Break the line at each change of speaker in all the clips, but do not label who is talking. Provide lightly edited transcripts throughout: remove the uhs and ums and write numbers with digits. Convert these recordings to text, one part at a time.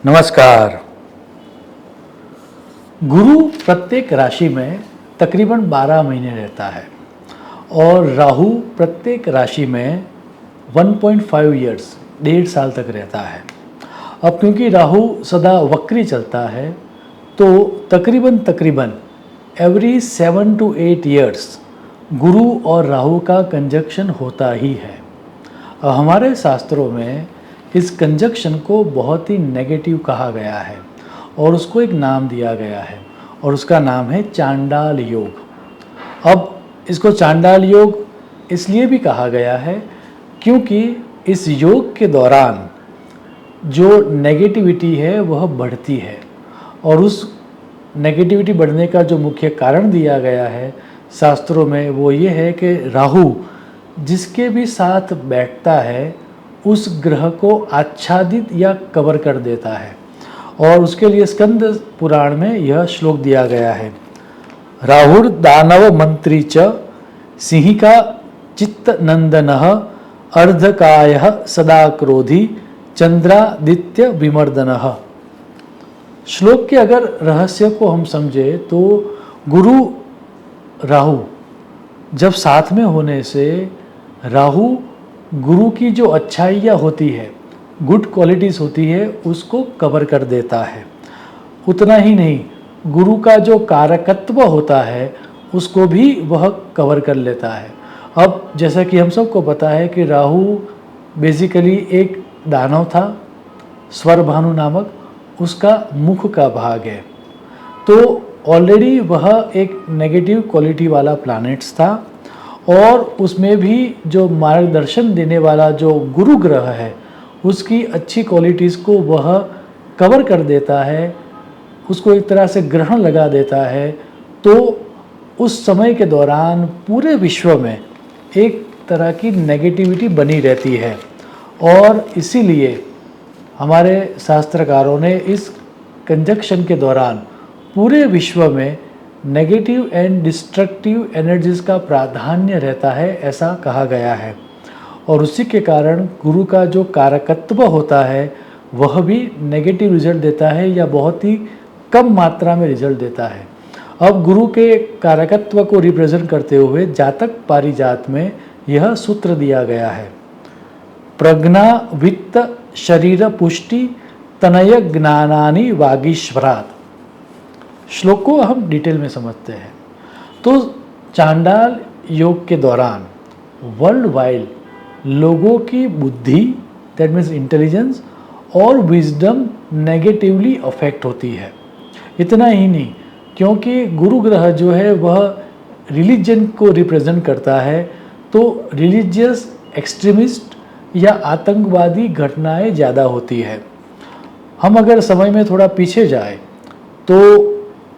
नमस्कार। गुरु प्रत्येक राशि में तकरीबन 12 महीने रहता है और राहु प्रत्येक राशि में 1.5 ईयर्स 1.5 साल तक रहता है। अब क्योंकि राहु सदा वक्री चलता है तो तकरीबन एवरी 7 to 8 ईयर्स गुरु और राहु का कंजक्शन होता ही है। अब हमारे शास्त्रों में इस कंजक्शन को बहुत ही नेगेटिव कहा गया है और उसको एक नाम दिया गया है और उसका नाम है चांडाल योग। अब इसको चांडाल योग इसलिए भी कहा गया है क्योंकि इस योग के दौरान जो नेगेटिविटी है वह बढ़ती है और उस नेगेटिविटी बढ़ने का जो मुख्य कारण दिया गया है शास्त्रों में वो ये है कि राहु जिसके भी साथ बैठता है उस ग्रह को आच्छादित या कवर कर देता है और उसके लिए स्कंद पुराण में यह श्लोक दिया गया है। राहुर दानव मंत्री च सिंहिका चित्त नंदनः अर्धकायः सदा क्रोधी चंद्रादित्य विमर्दनः। श्लोक के अगर रहस्य को हम समझे तो गुरु राहु जब साथ में होने से राहु गुरु की जो अच्छाइयाँ होती है, गुड क्वालिटीज़ होती है, उसको कवर कर देता है। उतना ही नहीं, गुरु का जो कारकत्व होता है उसको भी वह कवर कर लेता है। अब जैसा कि हम सबको पता है कि राहु बेसिकली एक दानव था, स्वरभानु नामक, उसका मुख का भाग है, तो ऑलरेडी वह एक नेगेटिव क्वालिटी वाला प्लैनेट्स था और उसमें भी जो मार्गदर्शन देने वाला जो गुरु ग्रह है उसकी अच्छी क्वालिटीज़ को वह कवर कर देता है, उसको एक तरह से ग्रहण लगा देता है। तो उस समय के दौरान पूरे विश्व में एक तरह की नेगेटिविटी बनी रहती है और इसीलिए हमारे शास्त्रकारों ने इस कंजक्शन के दौरान पूरे विश्व में नेगेटिव एंड डिस्ट्रक्टिव एनर्जीज का प्राधान्य रहता है, ऐसा कहा गया है। और उसी के कारण गुरु का जो कारकत्व होता है वह भी नेगेटिव रिजल्ट देता है या बहुत ही कम मात्रा में रिजल्ट देता है। अब गुरु के कारकत्व को रिप्रेजेंट करते हुए जातक पारिजात में यह सूत्र दिया गया है। प्रज्ञा वित्त शरीर पुष्टि तनय ज्ञानानि वागीश्वरात्। श्लोक को हम डिटेल में समझते हैं। तो चांडाल योग के दौरान वर्ल्ड वाइड लोगों की बुद्धि, दैट मीन्स इंटेलिजेंस और विजडम नेगेटिवली अफेक्ट होती है। इतना ही नहीं, क्योंकि गुरु ग्रह जो है वह रिलीजन को रिप्रेजेंट करता है, तो रिलीजियस एक्सट्रीमिस्ट या आतंकवादी घटनाएं ज़्यादा होती है। हम अगर समय में थोड़ा पीछे जाए तो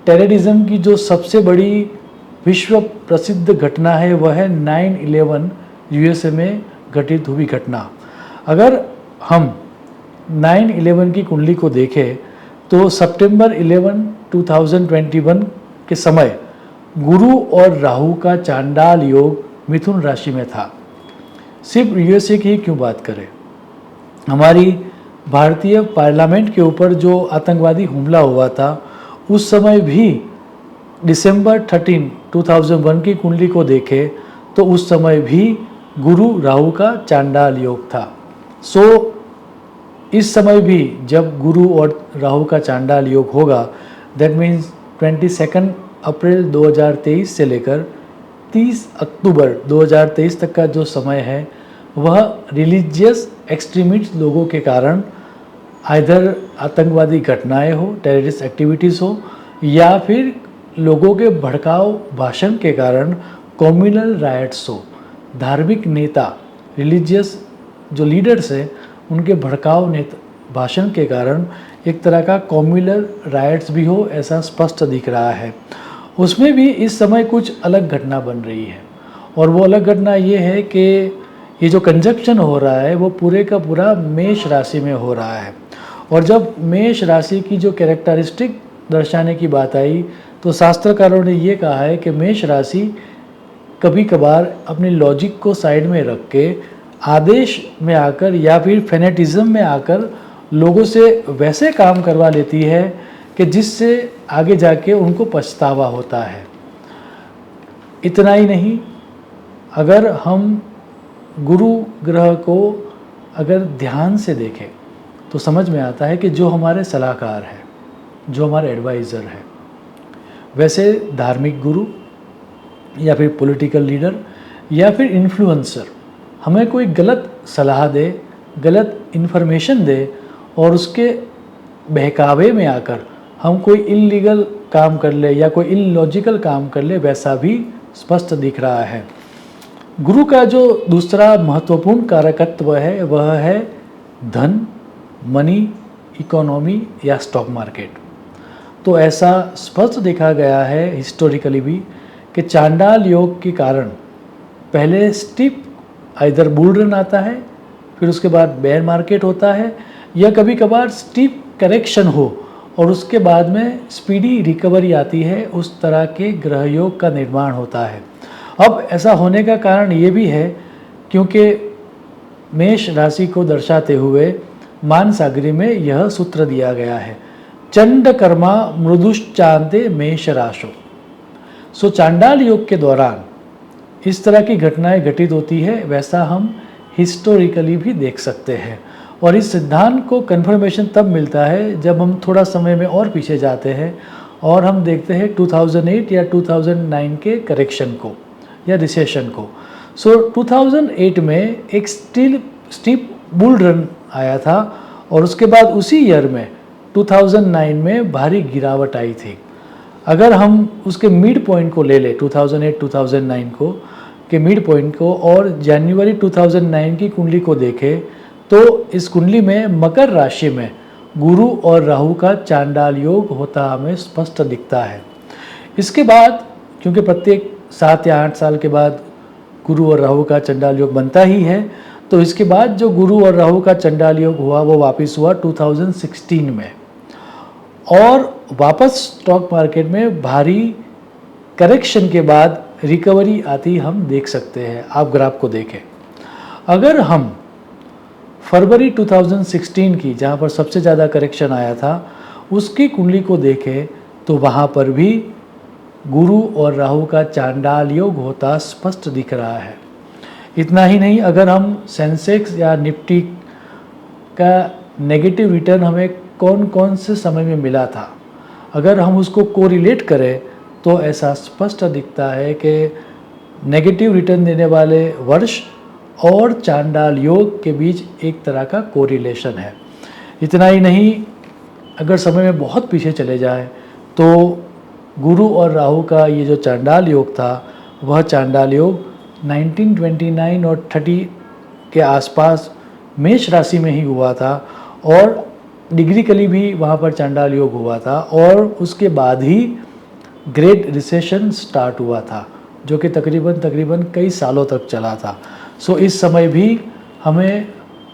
टेररिज्म की जो सबसे बड़ी विश्व प्रसिद्ध घटना है वह है 9/11 यूएसए में घटित हुई घटना। अगर हम 9/11 की कुंडली को देखें तो सितंबर 11, 2021 के समय गुरु और राहु का चांडाल योग मिथुन राशि में था। सिर्फ यूएसए की ही क्यों बात करें, हमारी भारतीय पार्लियामेंट के ऊपर जो आतंकवादी हमला हुआ था उस समय भी दिसंबर 13, 2001 की कुंडली को देखें तो उस समय भी गुरु राहु का चांडाल योग था। सो इस समय भी जब गुरु और राहु का चांडाल योग होगा, दैट मीन्स 22 अप्रैल 2023 से लेकर 30 अक्टूबर 2023 तक का जो समय है वह रिलीजियस एक्सट्रीमिस्ट लोगों के कारण आइदर आतंकवादी घटनाएं हो, टेररिस्ट एक्टिविटीज़ हो, या फिर लोगों के भड़काऊ भाषण के कारण कम्युनल राइट्स हो। धार्मिक नेता, रिलीजियस जो लीडर्स हैं उनके भड़काऊ भाषण के कारण एक तरह का कम्युनल राइट्स भी हो, ऐसा स्पष्ट दिख रहा है। उसमें भी इस समय कुछ अलग घटना बन रही है और वो अलग घटना ये है कि ये जो कंजक्शन हो रहा है वो पूरे का पूरा मेष राशि में हो रहा है। और जब मेष राशि की जो कैरेक्टरिस्टिक दर्शाने की बात आई तो शास्त्रकारों ने ये कहा है कि मेष राशि कभी कभार अपनी लॉजिक को साइड में रख के आदेश में आकर या फिर फेनेटिज्म में आकर लोगों से वैसे काम करवा लेती है कि जिससे आगे जाके उनको पछतावा होता है। इतना ही नहीं, अगर हम गुरु ग्रह को अगर ध्यान से देखें तो समझ में आता है कि जो हमारे सलाहकार हैं, जो हमारे एडवाइज़र हैं, वैसे धार्मिक गुरु या फिर पॉलिटिकल लीडर या फिर इन्फ्लुएंसर हमें कोई गलत सलाह दे, गलत इन्फॉर्मेशन दे और उसके बहकावे में आकर हम कोई इल्लीगल काम कर ले या कोई इलॉजिकल काम कर ले, वैसा भी स्पष्ट दिख रहा है। गुरु का जो दूसरा महत्वपूर्ण कारकत्व है वह है धन, मनी, इकोनॉमी या स्टॉक मार्केट। तो ऐसा स्पष्ट देखा गया है हिस्टोरिकली भी कि चांडाल योग के कारण पहले स्टीप आइदर बुल रन आता है, फिर उसके बाद बेयर मार्केट होता है, या कभी कभार स्टीप करेक्शन हो और उसके बाद में स्पीडी रिकवरी आती है। उस तरह के ग्रह योग का निर्माण होता है। अब ऐसा होने का कारण ये भी है क्योंकि मेष राशि को दर्शाते हुए मानसागरी में यह सूत्र दिया गया है, चंड कर्मा मृदुश्चांते मेष राशो। सो चांडाल योग के दौरान इस तरह की घटनाएं घटित होती है, वैसा हम हिस्टोरिकली भी देख सकते हैं। और इस सिद्धांत को कन्फर्मेशन तब मिलता है जब हम थोड़ा समय में और पीछे जाते हैं और हम देखते हैं 2008 या 2009 के करेक्शन को या रिसेशन को। सो 2008 में एक स्टीप बुल रन आया था और उसके बाद उसी ईयर में 2009 में भारी गिरावट आई थी। अगर हम उसके मिड पॉइंट को ले ले 2008-2009 को के मिड पॉइंट को और जनवरी 2009 की कुंडली को देखें तो इस कुंडली में मकर राशि में गुरु और राहु का चांडाल योग होता हमें स्पष्ट दिखता है। इसके बाद क्योंकि प्रत्येक 7 या 8 साल के बाद गुरु और राहु का चांडाल योग बनता ही है, तो इसके बाद जो गुरु और राहु का चांडाल योग हुआ वो वापस हुआ 2016 में और वापस स्टॉक मार्केट में भारी करेक्शन के बाद रिकवरी आती हम देख सकते हैं। आप ग्राफ को देखें, अगर हम फरवरी 2016 की जहाँ पर सबसे ज़्यादा करेक्शन आया था उसकी कुंडली को देखें तो वहाँ पर भी गुरु और राहु का चांडाल योग होता स्पष्ट दिख रहा है। इतना ही नहीं, अगर हम सेंसेक्स या निफ्टी का नेगेटिव रिटर्न हमें कौन कौन से समय में मिला था, अगर हम उसको कोरिलेट करें तो ऐसा स्पष्ट दिखता है कि नेगेटिव रिटर्न देने वाले वर्ष और चांडाल योग के बीच एक तरह का कोरिलेशन है। इतना ही नहीं, अगर समय में बहुत पीछे चले जाए तो गुरु और राहु का ये जो चांडाल योग था वह चांडाल योग 1929 और 30 के आसपास मेष राशि में ही हुआ था और डिग्रिकली भी वहाँ पर चांडाल योग हुआ था और उसके बाद ही ग्रेट रिसेशन स्टार्ट हुआ था जो कि तकरीबन कई सालों तक चला था। सो इस समय भी हमें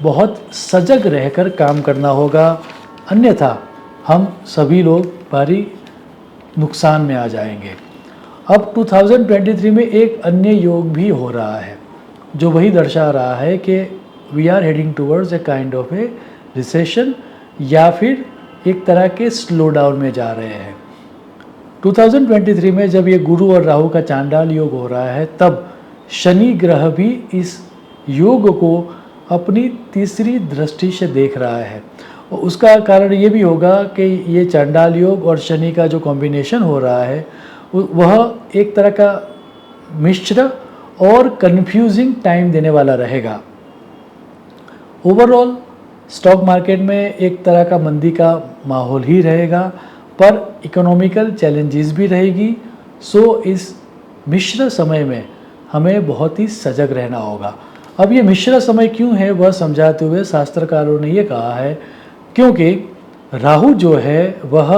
बहुत सजग रहकर काम करना होगा, अन्यथा हम सभी लोग भारी नुकसान में आ जाएंगे। अब 2023 में एक अन्य योग भी हो रहा है जो वही दर्शा रहा है कि we are heading towards a kind of a recession या फिर एक तरह के स्लो डाउन में जा रहे हैं। 2023 में जब ये गुरु और राहु का चांडाल योग हो रहा है तब शनि ग्रह भी इस योग को अपनी तीसरी दृष्टि से देख रहा है। और उसका कारण ये भी होगा कि ये चांडाल योग और शनि का जो कॉम्बिनेशन हो रहा है वह एक तरह का मिश्र और कंफ्यूजिंग टाइम देने वाला रहेगा। ओवरऑल स्टॉक मार्केट में एक तरह का मंदी का माहौल ही रहेगा पर इकोनॉमिकल चैलेंजेस भी रहेगी। सो इस मिश्र समय में हमें बहुत ही सजग रहना होगा। अब ये मिश्र समय क्यों है वह समझाते हुए शास्त्रकारों ने ये कहा है क्योंकि राहु जो है वह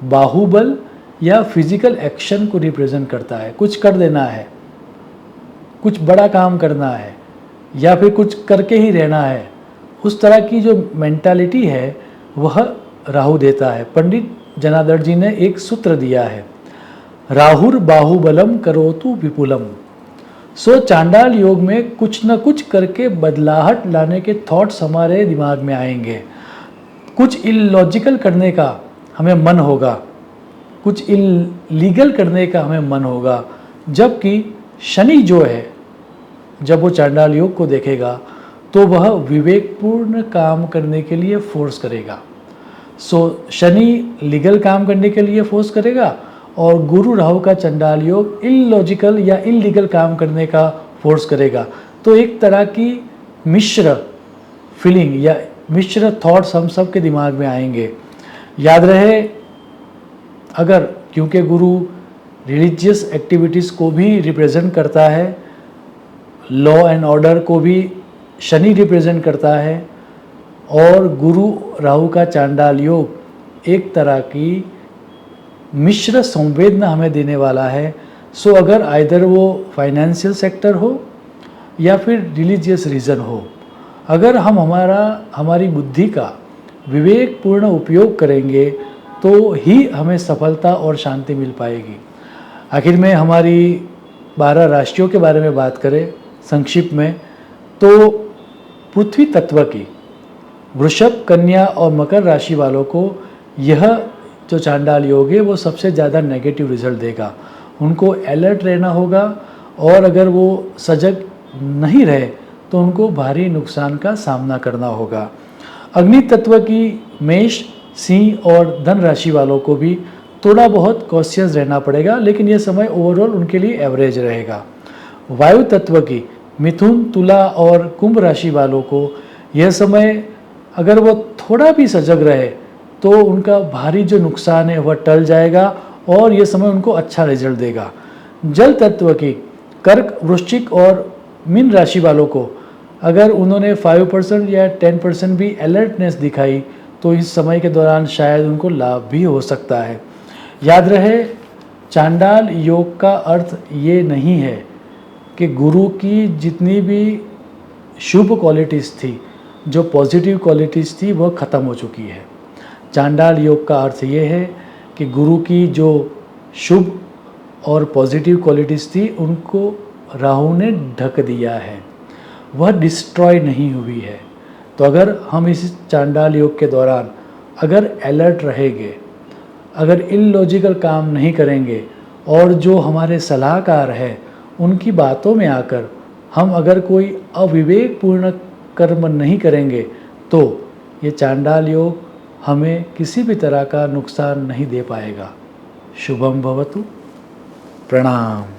बाहुबल या फिजिकल एक्शन को रिप्रेजेंट करता है। कुछ कर देना है, कुछ बड़ा काम करना है या फिर कुछ करके ही रहना है, उस तरह की जो मेंटालिटी है वह राहु देता है। पंडित जनार्दन जी ने एक सूत्र दिया है, राहुर बाहुबलम करोतु विपुलम। सो चांडाल योग में कुछ न कुछ करके बदलाहट लाने के थॉट्स हमारे दिमाग में आएंगे। कुछ इलॉजिकल करने का हमें मन होगा, कुछ इलीगल करने का हमें मन होगा, जबकि शनि जो है जब वो चांडाल योग को देखेगा तो वह विवेकपूर्ण काम करने के लिए फोर्स करेगा। शनि लीगल काम करने के लिए फोर्स करेगा और गुरु राहु का चांडाल योग इलॉजिकल या इलीगल काम करने का फोर्स करेगा। तो एक तरह की मिश्र फीलिंग या मिश्र थॉट्स हम सब के दिमाग में आएंगे। याद रहे, अगर क्योंकि गुरु रिलीजियस एक्टिविटीज़ को भी रिप्रेजेंट करता है, लॉ एंड ऑर्डर को भी शनि रिप्रेजेंट करता है, और गुरु राहु का चांडाल योग एक तरह की मिश्र संवेदना हमें देने वाला है। सो अगर आइदर वो फाइनेंशियल सेक्टर हो या फिर रिलीजियस रीज़न हो, अगर हम हमारी बुद्धि का विवेकपूर्ण उपयोग करेंगे तो ही हमें सफलता और शांति मिल पाएगी। आखिर में हमारी 12 राशियों के बारे में बात करें संक्षिप्त में, तो पृथ्वी तत्व की वृषभ, कन्या और मकर राशि वालों को यह जो चांडाल योग है वो सबसे ज़्यादा नेगेटिव रिजल्ट देगा। उनको अलर्ट रहना होगा, और अगर वो सजग नहीं रहे तो उनको भारी नुकसान का सामना करना होगा। अग्नि तत्व की मेष, सिंह और धन राशि वालों को भी थोड़ा बहुत कॉशियस रहना पड़ेगा, लेकिन यह समय ओवरऑल उनके लिए एवरेज रहेगा। वायु तत्व की मिथुन, तुला और कुंभ राशि वालों को यह समय अगर वो थोड़ा भी सजग रहे तो उनका भारी जो नुकसान है वह टल जाएगा और यह समय उनको अच्छा रिजल्ट देगा। जल तत्व की कर्क, वृश्चिक और मीन राशि वालों को अगर उन्होंने 5% या 10% भी अलर्टनेस दिखाई तो इस समय के दौरान शायद उनको लाभ भी हो सकता है। याद रहे, चांडाल योग का अर्थ ये नहीं है कि गुरु की जितनी भी शुभ क्वालिटीज़ थी, जो पॉजिटिव क्वालिटीज़ थी, वह ख़त्म हो चुकी है। चांडाल योग का अर्थ ये है कि गुरु की जो शुभ और पॉजिटिव क्वालिटीज़ थी उनको राहु ने ढक दिया है, वह डिस्ट्रॉय नहीं हुई है। तो अगर हम इस चांडाल योग के दौरान अगर अलर्ट रहेंगे, अगर इलॉजिकल काम नहीं करेंगे और जो हमारे सलाहकार हैं उनकी बातों में आकर हम अगर कोई अविवेकपूर्ण कर्म नहीं करेंगे तो ये चांडाल योग हमें किसी भी तरह का नुकसान नहीं दे पाएगा। शुभम भवतु। प्रणाम।